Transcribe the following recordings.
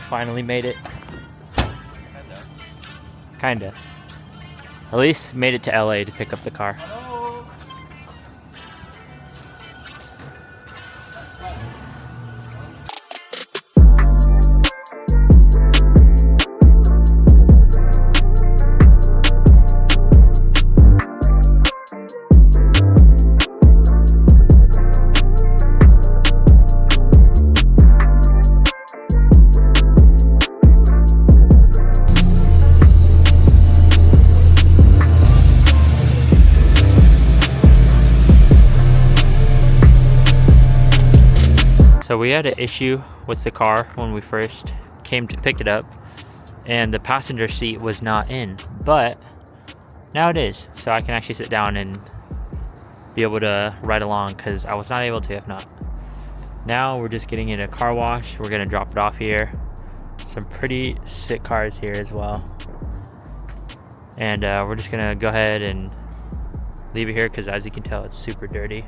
finally made it. Kinda. At least made it to LA to pick up the car. So we had an issue with the car when we first came to pick it up, and the passenger seat was not in, but now it is. So I can actually sit down and be able to ride along, because I was not able to if not. Now we're just getting it a car wash. We're gonna drop it off here. Some pretty sick cars here as well. And we're just gonna go ahead and leave it here, because as you can tell, it's super dirty.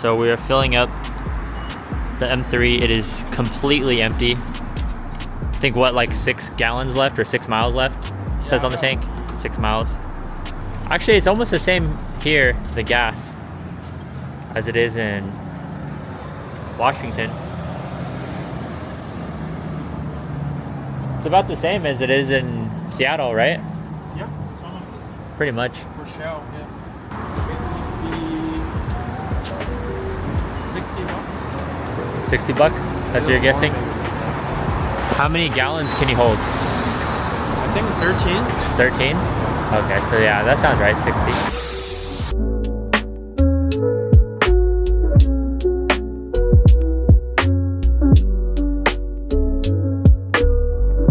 So we are filling up the M3. It is completely empty. I think what, like 6 gallons left or 6 miles left? It says on the tank, 6 miles. Actually, it's almost the same here, the gas, as it is in Washington. It's about the same as it is in Seattle, right? Yeah, it's almost the same. Pretty much. For Shell, yeah. 60 bucks. 60 bucks? That's what you're guessing? How many gallons can you hold? I think 13. 13? Okay, so yeah, that sounds right, 60.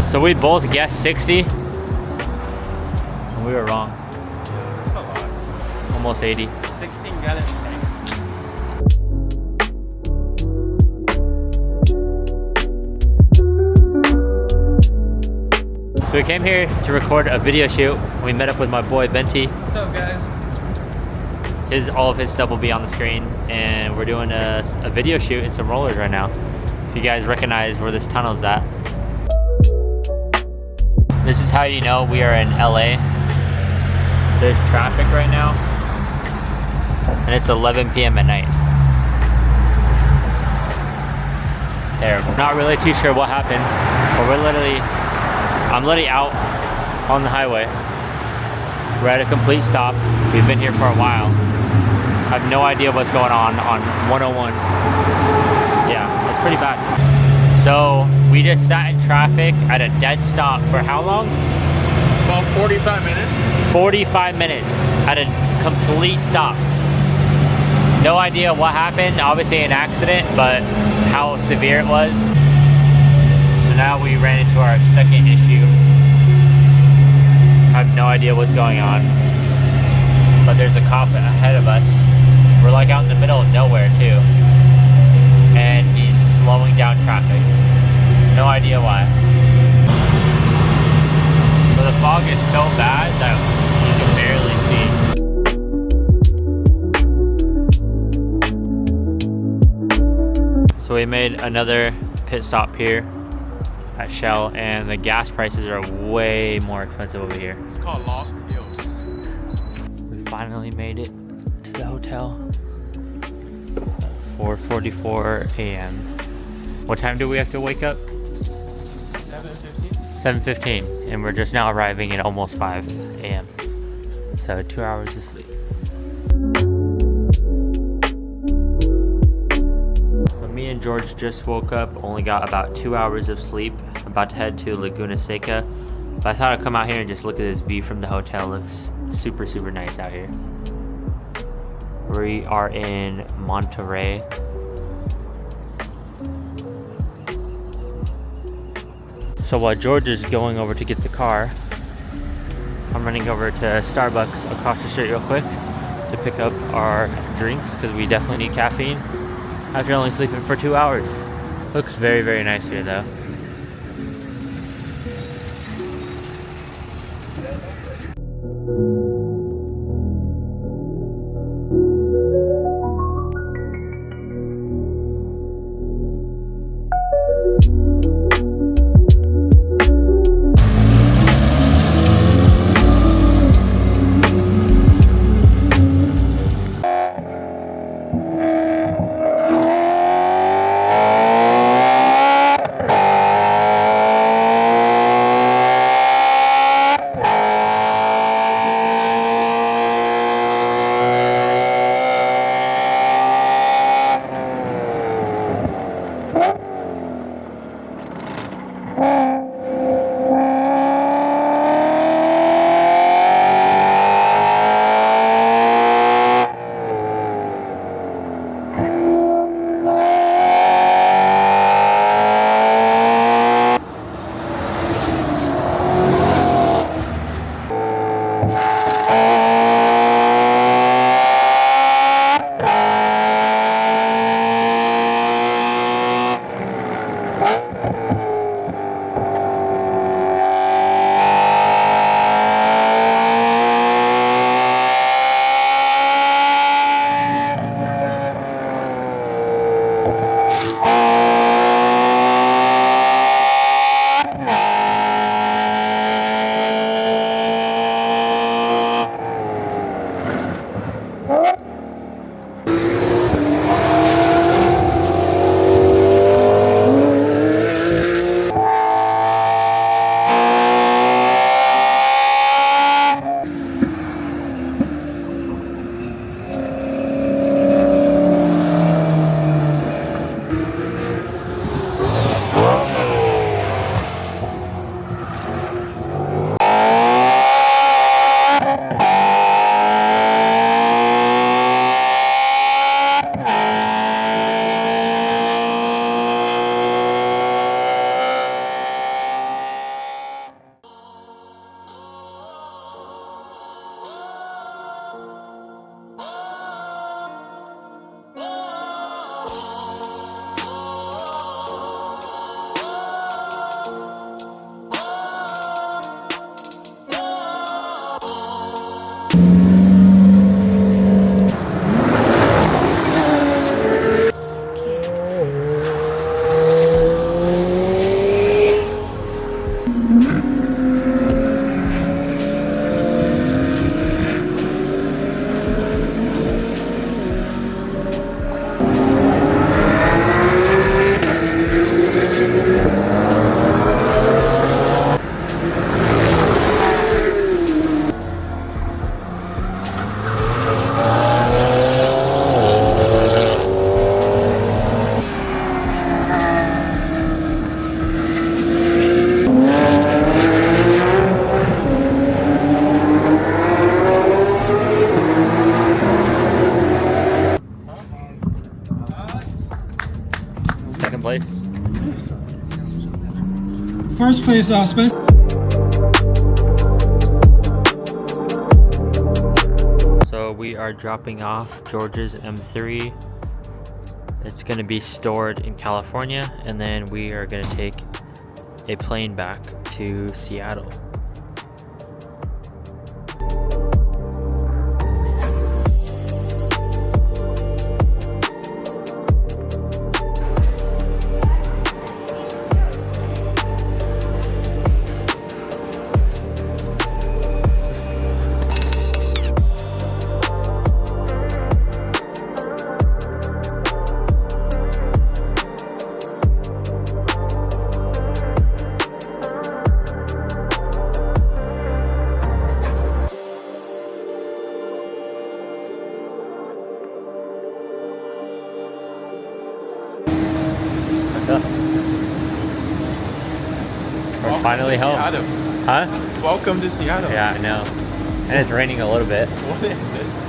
So we both guessed 60, and we were wrong. Yeah, that's a lot. Almost 80. 16-gallon tank. So we came here to record a video shoot. We met up with my boy Benti. What's up, guys? All of his stuff will be on the screen, and we're doing a video shoot in some rollers right now. If you guys recognize where this tunnel's at. This is how you know we are in LA. There's traffic right now, and it's 11 p.m. at night. It's terrible. Not really too sure what happened, but I'm literally out on the highway. We're at a complete stop. We've been here for a while. I have no idea what's going on 101. Yeah, it's pretty bad. So we just sat in traffic at a dead stop for how long? About 45 minutes. 45 minutes at a complete stop. No idea what happened. Obviously an accident, but how severe it was. So now we ran into our second issue. I have no idea what's going on, but there's a cop ahead of us. We're like out in the middle of nowhere too, and he's slowing down traffic. No idea why. So the fog is so bad that you can barely see. So we made another pit stop here at Shell, and the gas prices are way more expensive over here. It's called Lost Hills. We finally made it to the hotel. 4:44 a.m. What time do we have to wake up? 7:15. 7:15, and we're just now arriving at almost 5 a.m. So 2 hours of sleep. Me and George just woke up, only got about 2 hours of sleep. About to head to Laguna Seca. But I thought I'd come out here and just look at this view from the hotel. It looks super, super nice out here. We are in Monterey. So while George is going over to get the car, I'm running over to Starbucks across the street real quick to pick up our drinks, because we definitely need caffeine after only sleeping for 2 hours. Looks very, very nice here though. First place, Spence. So we are dropping off George's M3. It's going to be stored in California, and then we are going to take a plane back to Seattle. What's up? We're finally home. Seattle. Huh? Welcome to Seattle. Yeah, I know. And it's raining a little bit. What is this?